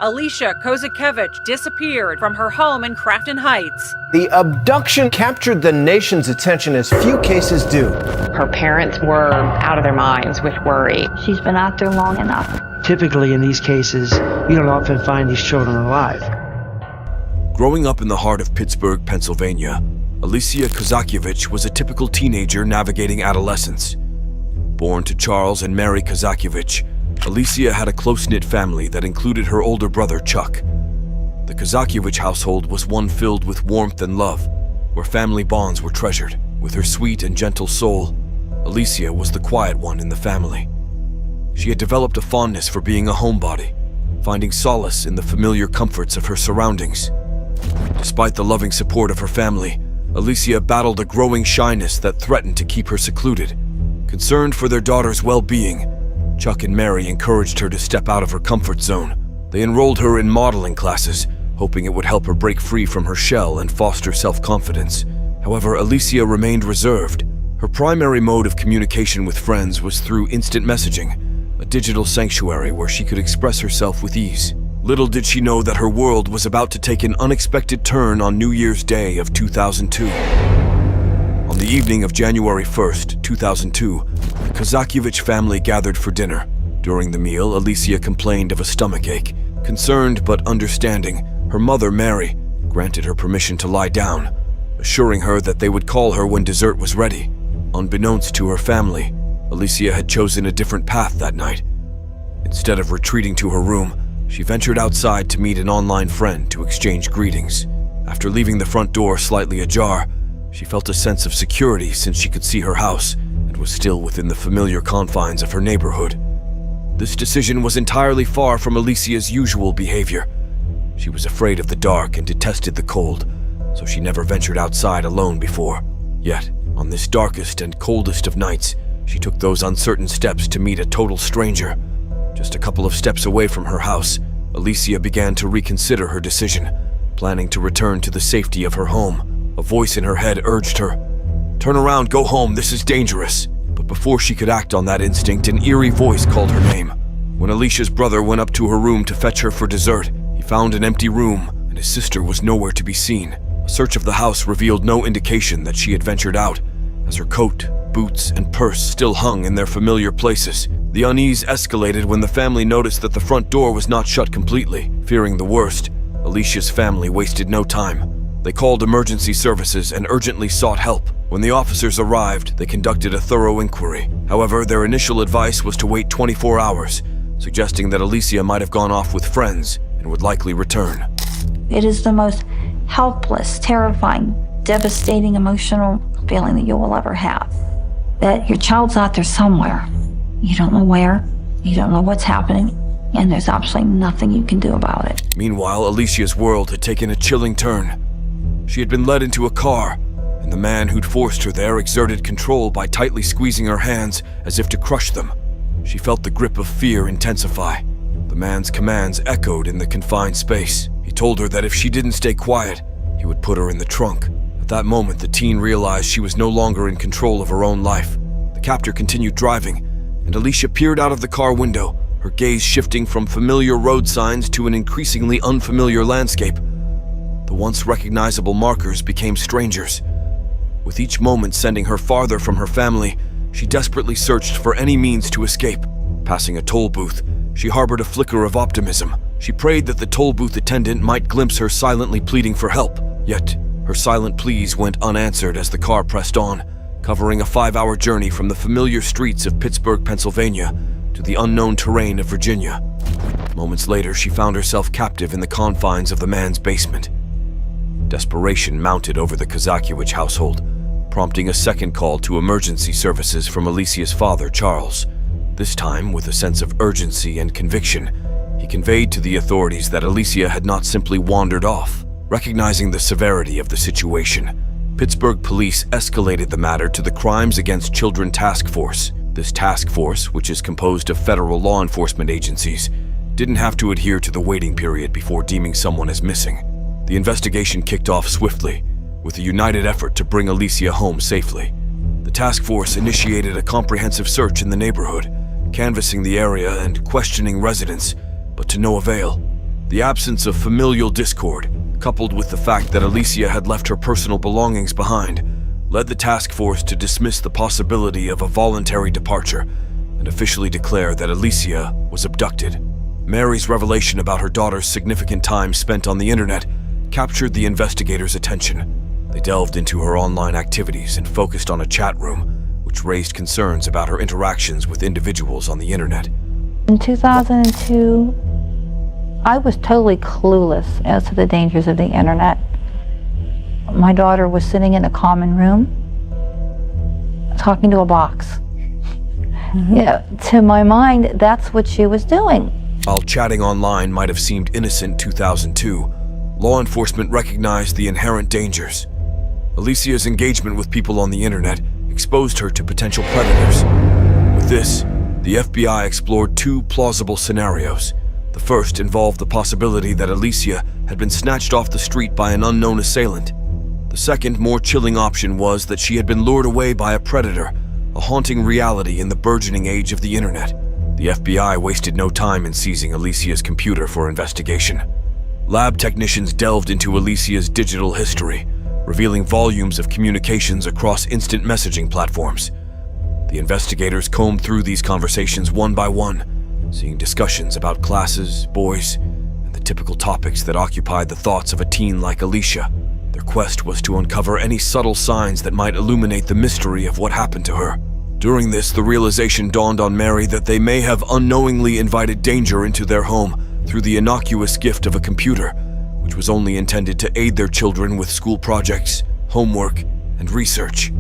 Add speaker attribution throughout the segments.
Speaker 1: Alicia Kozakiewicz disappeared from her home in Crafton Heights.
Speaker 2: The abduction captured the nation's attention as few cases do.
Speaker 3: Her parents were out of their minds with worry.
Speaker 4: She's been out there long enough.
Speaker 5: Typically in these cases, you don't often find these children alive.
Speaker 6: Growing up in the heart of Pittsburgh, Pennsylvania, Alicia Kozakiewicz was a typical teenager navigating adolescence. Born to Charles and Mary Kozakiewicz, Alicia had a close-knit family that included her older brother, Chuck. The Kozakiewicz household was one filled with warmth and love, where family bonds were treasured. With her sweet and gentle soul, Alicia was the quiet one in the family. She had developed a fondness for being a homebody, finding solace in the familiar comforts of her surroundings. Despite the loving support of her family, Alicia battled a growing shyness that threatened to keep her secluded. Concerned for their daughter's well-being, Chuck and Mary encouraged her to step out of her comfort zone. They enrolled her in modeling classes, hoping it would help her break free from her shell and foster self-confidence. However, Alicia remained reserved. Her primary mode of communication with friends was through instant messaging, a digital sanctuary where she could express herself with ease. Little did she know that her world was about to take an unexpected turn on New Year's Day of 2002. On the evening of January 1st, 2002, the Kozakiewicz family gathered for dinner. During the meal, Alicia complained of a stomachache. Concerned but understanding, her mother, Mary, granted her permission to lie down, assuring her that they would call her when dessert was ready. Unbeknownst to her family, Alicia had chosen a different path that night. Instead of retreating to her room, she ventured outside to meet an online friend to exchange greetings. After leaving the front door slightly ajar, she felt a sense of security since she could see her house and was still within the familiar confines of her neighborhood. This decision was entirely far from Alicia's usual behavior. She was afraid of the dark and detested the cold, so she never ventured outside alone before. Yet, on this darkest and coldest of nights, she took those uncertain steps to meet a total stranger. Just a couple of steps away from her house, Alicia began to reconsider her decision, planning to return to the safety of her home. A voice in her head urged her, "Turn around, go home, this is dangerous." But before she could act on that instinct, an eerie voice called her name. When Alicia's brother went up to her room to fetch her for dessert, he found an empty room, and his sister was nowhere to be seen. A search of the house revealed no indication that she had ventured out, as her coat, boots, and purse still hung in their familiar places. The unease escalated when the family noticed that the front door was not shut completely. Fearing the worst, Alicia's family wasted no time. They called emergency services and urgently sought help. When the officers arrived, they conducted a thorough inquiry. However, their initial advice was to wait 24 hours, suggesting that Alicia might have gone off with friends and would likely return.
Speaker 4: It is the most helpless, terrifying, devastating emotional feeling that you will ever have. That your child's out there somewhere. You don't know where, you don't know what's happening, and there's absolutely nothing you can do about it.
Speaker 6: Meanwhile, Alicia's world had taken a chilling turn. She had been led into a car, and the man who'd forced her there exerted control by tightly squeezing her hands as if to crush them. She felt the grip of fear intensify. The man's commands echoed in the confined space. He told her that if she didn't stay quiet, he would put her in the trunk. At that moment, the teen realized she was no longer in control of her own life. The captor continued driving, and Alicia peered out of the car window, her gaze shifting from familiar road signs to an increasingly unfamiliar landscape. The once recognizable markers became strangers. With each moment sending her farther from her family, she desperately searched for any means to escape. Passing a toll booth, she harbored a flicker of optimism. She prayed that the toll booth attendant might glimpse her silently pleading for help. Yet, her silent pleas went unanswered as the car pressed on, covering a 5-hour journey from the familiar streets of Pittsburgh, Pennsylvania, to the unknown terrain of Virginia. Moments later, she found herself captive in the confines of the man's basement. Desperation mounted over the Kozakiewicz household, prompting a second call to emergency services from Alicia's father, Charles. This time, with a sense of urgency and conviction, he conveyed to the authorities that Alicia had not simply wandered off. Recognizing the severity of the situation, Pittsburgh police escalated the matter to the Crimes Against Children Task Force. This task force, which is composed of federal law enforcement agencies, didn't have to adhere to the waiting period before deeming someone as missing. The investigation kicked off swiftly, with a united effort to bring Alicia home safely. The task force initiated a comprehensive search in the neighborhood, canvassing the area and questioning residents, but to no avail. The absence of familial discord, coupled with the fact that Alicia had left her personal belongings behind, led the task force to dismiss the possibility of a voluntary departure and officially declare that Alicia was abducted. Mary's revelation about her daughter's significant time spent on the internet captured the investigators' attention. They delved into her online activities and focused on a chat room, which raised concerns about her interactions with individuals on the internet.
Speaker 4: In 2002, I was totally clueless as to the dangers of the internet. My daughter was sitting in a common room, talking to a box. Yeah, to my mind, that's what she was doing.
Speaker 6: While chatting online might have seemed innocent 2002, law enforcement recognized the inherent dangers. Alicia's engagement with people on the internet exposed her to potential predators. With this, the FBI explored two plausible scenarios. The first involved the possibility that Alicia had been snatched off the street by an unknown assailant. The second, more chilling option was that she had been lured away by a predator, a haunting reality in the burgeoning age of the internet. The FBI wasted no time in seizing Alicia's computer for investigation. Lab technicians delved into Alicia's digital history, revealing volumes of communications across instant messaging platforms. The investigators combed through these conversations one by one, seeing discussions about classes, boys, and the typical topics that occupied the thoughts of a teen like Alicia. Their quest was to uncover any subtle signs that might illuminate the mystery of what happened to her. During this, the realization dawned on Mary that they may have unknowingly invited danger into their home through the innocuous gift of a computer, which was only intended to aid their children with school projects, homework, and research.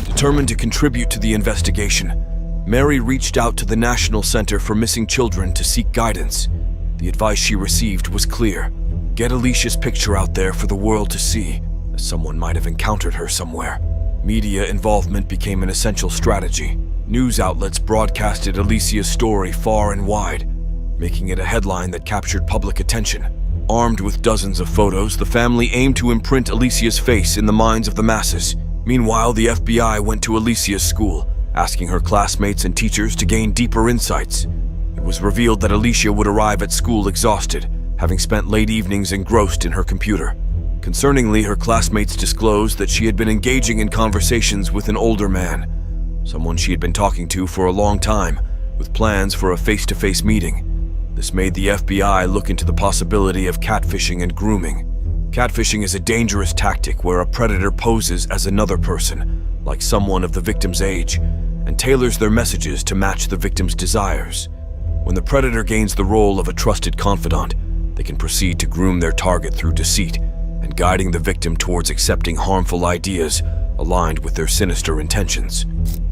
Speaker 6: Determined to contribute to the investigation, Mary reached out to the National Center for Missing Children to seek guidance. The advice she received was clear. Get Alicia's picture out there for the world to see, as someone might have encountered her somewhere. Media involvement became an essential strategy. News outlets broadcasted Alicia's story far and wide, making it a headline that captured public attention. Armed with dozens of photos, the family aimed to imprint Alicia's face in the minds of the masses. Meanwhile, the FBI went to Alicia's school, asking her classmates and teachers to gain deeper insights. It was revealed that Alicia would arrive at school exhausted, having spent late evenings engrossed in her computer. Concerningly, her classmates disclosed that she had been engaging in conversations with an older man, someone she had been talking to for a long time, with plans for a face-to-face meeting. This made the FBI look into the possibility of catfishing and grooming. Catfishing is a dangerous tactic where a predator poses as another person, like someone of the victim's age, and tailors their messages to match the victim's desires. When the predator gains the role of a trusted confidant, they can proceed to groom their target through deceit and guiding the victim towards accepting harmful ideas aligned with their sinister intentions.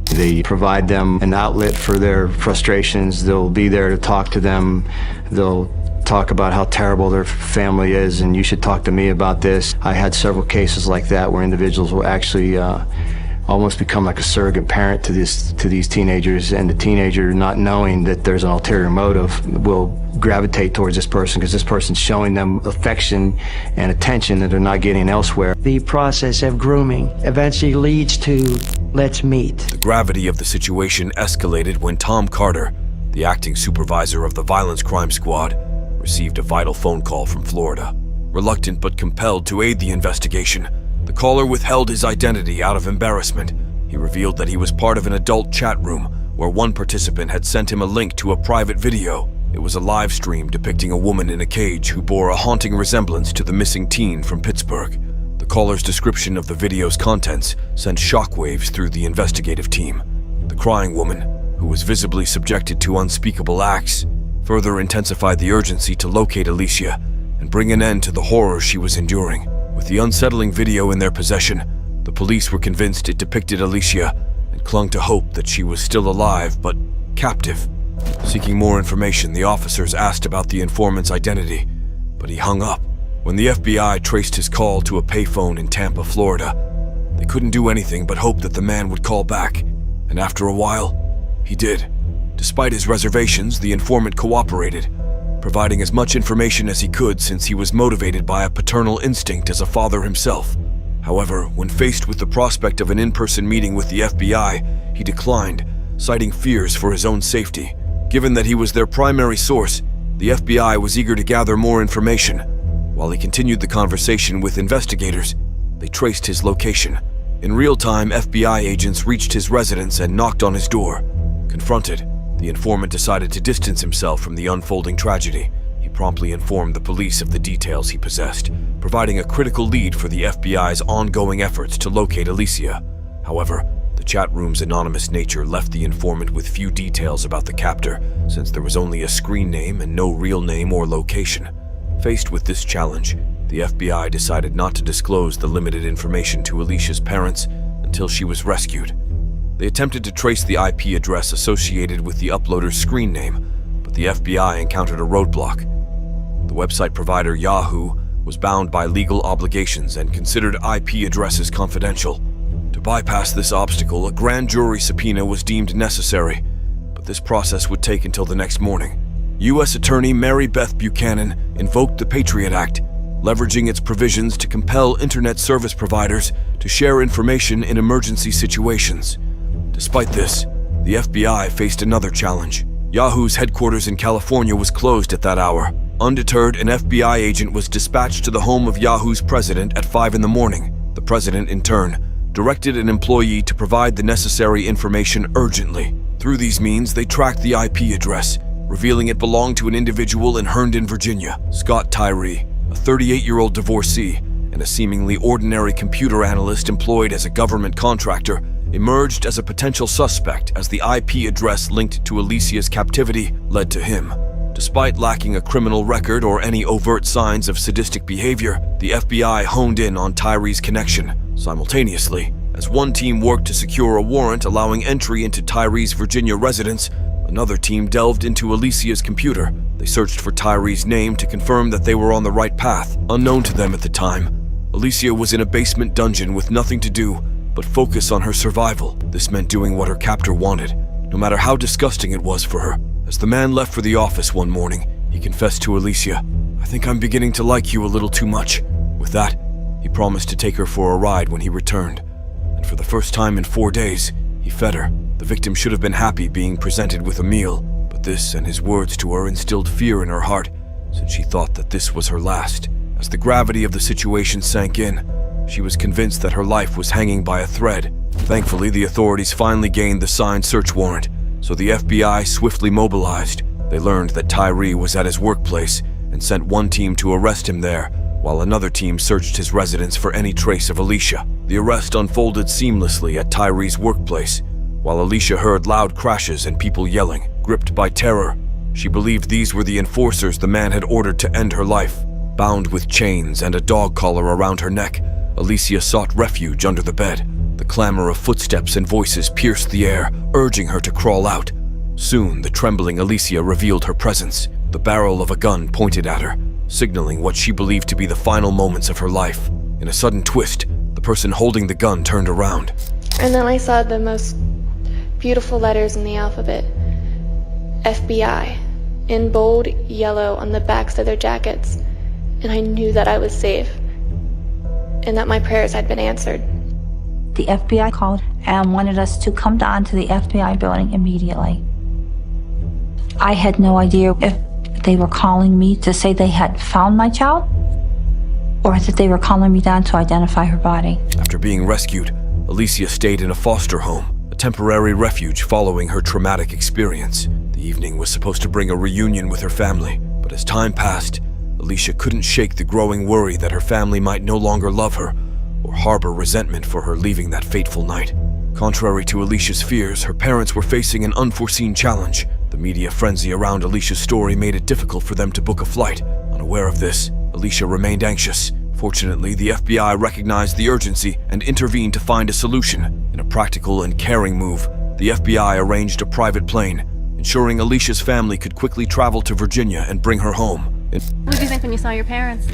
Speaker 7: They provide them an outlet for their frustrations. They'll be there to talk to them. They'll talk about how terrible their family is, and you should talk to me about this. I had several cases like that where individuals will actually almost become like a surrogate parent to these teenagers, and the teenager, not knowing that there's an ulterior motive, will gravitate towards this person because this person's showing them affection and attention that they're not getting elsewhere.
Speaker 5: The process of grooming eventually leads to let's meet.
Speaker 6: The gravity of the situation escalated when Tom Carter, the acting supervisor of the Violence Crime Squad, received a vital phone call from Florida. Reluctant but compelled to aid the investigation, the caller withheld his identity out of embarrassment. He revealed that he was part of an adult chat room where one participant had sent him a link to a private video. It was a live stream depicting a woman in a cage who bore a haunting resemblance to the missing teen from Pittsburgh. The caller's description of the video's contents sent shockwaves through the investigative team. The crying woman, who was visibly subjected to unspeakable acts, further intensified the urgency to locate Alicia and bring an end to the horror she was enduring. With the unsettling video in their possession, the police were convinced it depicted Alicia and clung to hope that she was still alive but captive. Seeking more information, the officers asked about the informant's identity, but he hung up. When the FBI traced his call to a payphone in Tampa, Florida, they couldn't do anything but hope that the man would call back, and after a while, he did. Despite his reservations, the informant cooperated, providing as much information as he could since he was motivated by a paternal instinct as a father himself. However, when faced with the prospect of an in-person meeting with the FBI, he declined, citing fears for his own safety. Given that he was their primary source, The FBI was eager to gather more information. While he continued the conversation with investigators, they traced his location. In real time, FBI agents reached his residence and knocked on his door. Confronted, the informant decided to distance himself from the unfolding tragedy. He promptly informed the police of the details he possessed, providing a critical lead for the FBI's ongoing efforts to locate Alicia. However, the chat room's anonymous nature left the informant with few details about the captor, since there was only a screen name and no real name or location. Faced with this challenge, the FBI decided not to disclose the limited information to Alicia's parents until she was rescued. They attempted to trace the IP address associated with the uploader's screen name, but the FBI encountered a roadblock. The website provider Yahoo was bound by legal obligations and considered IP addresses confidential. To bypass this obstacle, a grand jury subpoena was deemed necessary, but this process would take until the next morning. U.S. Attorney Mary Beth Buchanan invoked the Patriot Act, leveraging its provisions to compel internet service providers to share information in emergency situations. Despite this, the FBI faced another challenge. Yahoo's headquarters in California was closed at that hour. Undeterred, an FBI agent was dispatched to the home of Yahoo's president at 5 in the morning. The president, in turn, directed an employee to provide the necessary information urgently. Through these means, they tracked the IP address, revealing it belonged to an individual in Herndon, Virginia. Scott Tyree, a 38-year-old divorcee and a seemingly ordinary computer analyst employed as a government contractor, emerged as a potential suspect as the IP address linked to Alicia's captivity led to him. Despite lacking a criminal record or any overt signs of sadistic behavior, the FBI honed in on Tyree's connection. Simultaneously, as one team worked to secure a warrant allowing entry into Tyree's Virginia residence, another team delved into Alicia's computer. They searched for Tyree's name to confirm that they were on the right path. Unknown to them at the time, Alicia was in a basement dungeon with nothing to do but focus on her survival. This meant doing what her captor wanted, no matter how disgusting it was for her. As the man left for the office one morning, he confessed to Alicia, "I think I'm beginning to like you a little too much." With that, he promised to take her for a ride when he returned. And for the first time in 4 days, he fed her. The victim should have been happy being presented with a meal, but this and his words to her instilled fear in her heart, since she thought that this was her last. As the gravity of the situation sank in, she was convinced that her life was hanging by a thread. Thankfully, the authorities finally gained the signed search warrant, so the FBI swiftly mobilized. They learned that Tyree was at his workplace and sent one team to arrest him there, while another team searched his residence for any trace of Alicia. The arrest unfolded seamlessly at Tyree's workplace, while Alicia heard loud crashes and people yelling. Gripped by terror, she believed these were the enforcers the man had ordered to end her life. Bound with chains and a dog collar around her neck, Alicia sought refuge under the bed. The clamor of footsteps and voices pierced the air, urging her to crawl out. Soon, the trembling Alicia revealed her presence. The barrel of a gun pointed at her, signaling what she believed to be the final moments of her life. In a sudden twist, the person holding the gun turned around.
Speaker 8: And then I saw the most beautiful letters in the alphabet. FBI, in bold yellow on the backs of their jackets. And I knew that I was safe, and that my prayers had been answered.
Speaker 4: The FBI called and wanted us to come down to the FBI building immediately. I had no idea if they were calling me to say they had found my child, or that they were calling me down to identify her body.
Speaker 6: After being rescued, Alicia stayed in a foster home, a temporary refuge following her traumatic experience. The evening was supposed to bring a reunion with her family, but as time passed, Alicia couldn't shake the growing worry that her family might no longer love her or harbor resentment for her leaving that fateful night. Contrary to Alicia's fears, her parents were facing an unforeseen challenge. The media frenzy around Alicia's story made it difficult for them to book a flight. Unaware of this, Alicia remained anxious. Fortunately, the FBI recognized the urgency and intervened to find a solution. In a practical and caring move, the FBI arranged a private plane, ensuring Alicia's family could quickly travel to Virginia and bring her home.
Speaker 9: What did you think when you saw your parents?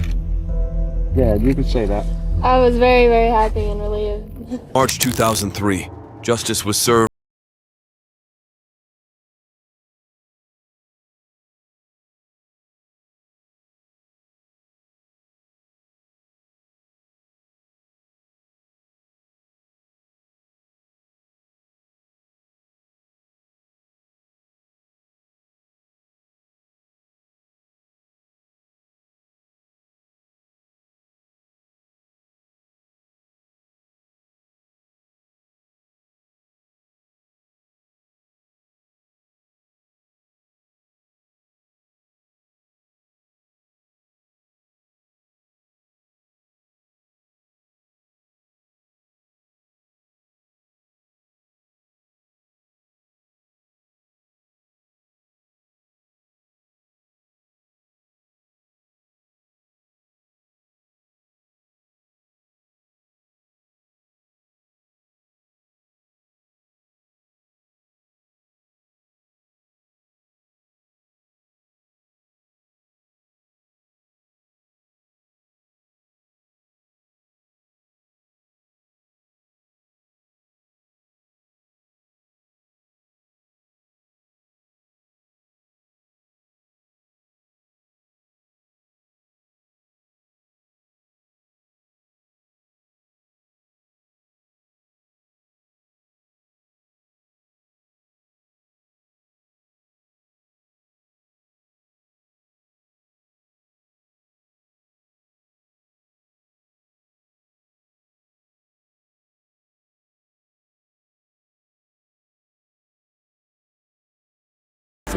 Speaker 5: Yeah, you can say that.
Speaker 8: I was very, very happy and relieved.
Speaker 6: March 2003, justice was served.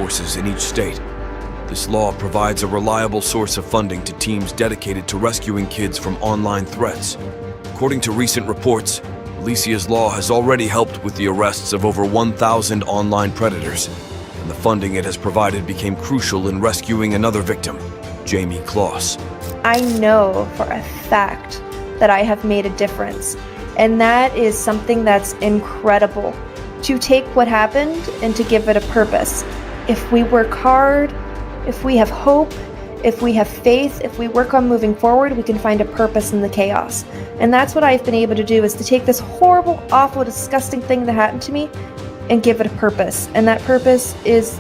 Speaker 6: forces in each state. This law provides a reliable source of funding to teams dedicated to rescuing kids from online threats. According to recent reports, Alicia's law has already helped with the arrests of over 1,000 online predators, and the funding it has provided became crucial in rescuing another victim, Jamie Kloss.
Speaker 10: I know for a fact that I have made a difference, and that is something that's incredible. To take what happened and to give it a purpose. If we work hard, if we have hope, if we have faith, if we work on moving forward, we can find a purpose in the chaos. And that's what I've been able to do, is to take this horrible, awful, disgusting thing that happened to me and give it a purpose. And that purpose is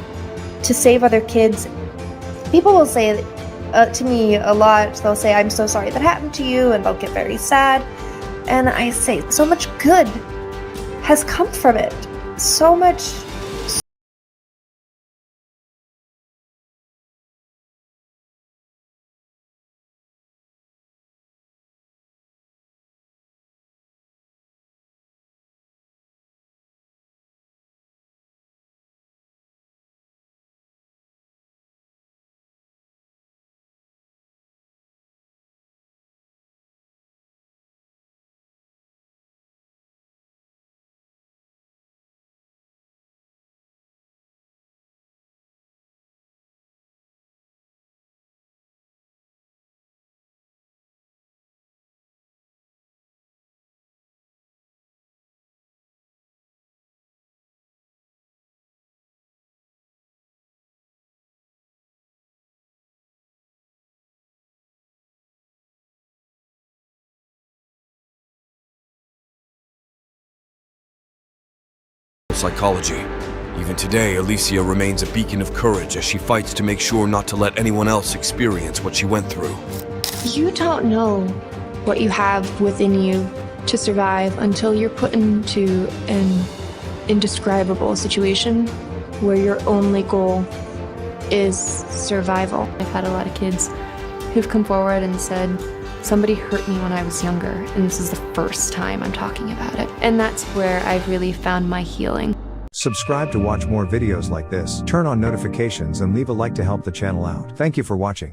Speaker 10: to save other kids. People will say to me a lot, they'll say, "I'm so sorry that happened to you," and they'll get very sad. And I say, so much good has come from it. So much.
Speaker 6: Psychology. Even today, Alicia remains a beacon of courage as she fights to make sure not to let anyone else experience what she went through.
Speaker 11: You don't know what you have within you to survive until you're put into an indescribable situation where your only goal is survival.
Speaker 9: I've had a lot of kids who've come forward and said, somebody hurt me when I was younger, and this is the first time I'm talking about it. And that's where I've really found my healing.
Speaker 12: Subscribe to watch more videos like this, turn on notifications and leave a like to help the channel out. Thank you for watching.